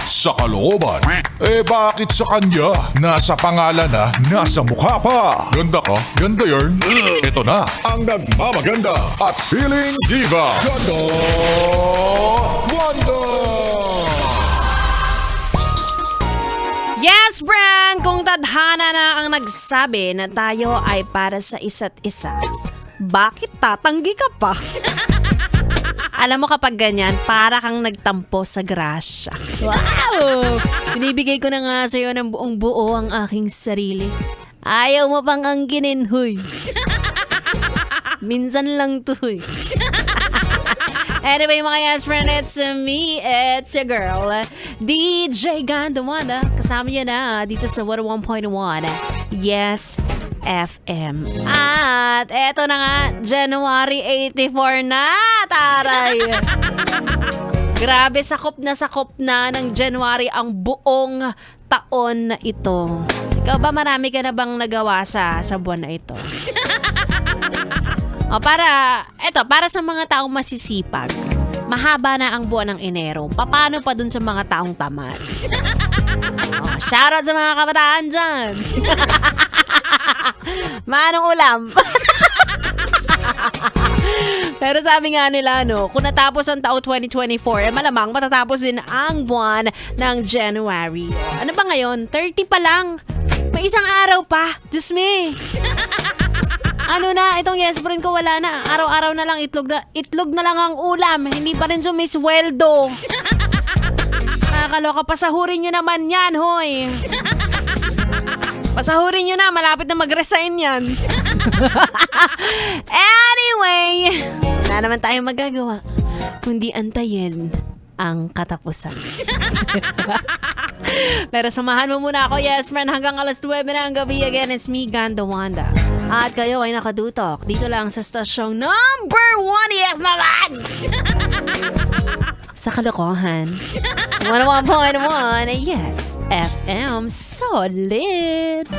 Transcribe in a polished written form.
sa kalooban. Bakit sa kanya? Nasa pangalan na, nasa mukha pa. Ganda ka? Ganda yarn. Ito na, ang nagmamaganda at feeling diva. Ganda Wanda! Yes, Bran! Kung tadhana na ang nagsabi na tayo ay para sa isa't isa, bakit tatanggi ka pa? Alam mo kapag ganyan, para kang nagtampo sa grasya. Wow! Binibigay ko na nga sa'yo ng buong buo ang aking sarili. Ayaw mo pang angginin, huy. Minsan lang to, huy. Anyway, mga yes friend, it's me, it's your girl, DJ Ganda Wanda. Kasama niyo na dito sa 101.1 Yes FM. At eto na nga, January 84 na, taray. Grabe, sakop na ng January ang buong taon na ito. Ikaw ba, marami ka na bang nagawa sa buwan na ito? O para sa mga taong masisipag, mahaba na ang buwan ng Enero. Paano pa dun sa mga taong tamad? Shoutout sa mga kabataan dyan. Manong ulam. Pero sabi nga nila, kung natapos ang taong 2024, malamang matatapos din ang buwan ng January. Ano ba ngayon? 30 pa lang. May isang araw pa. Diyos me. Ano na, itong yes friend ko wala na. Araw-araw na lang itlog na lang ang ulam. Hindi pa rin sumisweldo. Nakakaloka, pasahurin nyo naman yan, hoy. Pasahurin nyo na, malapit na mag-resign yan. Anyway, wala naman tayong magagawa kundi antayin ang katapusan. Pero samahan mo muna ako, yes friend, hanggang alas 9 na ang gabi. Again, it's me, Ganda Wanda. At kayo ay nakadutok dito lang sa stasyong number 1, yes naman! Sa kalokohan. 101.1, yes, FM, solid!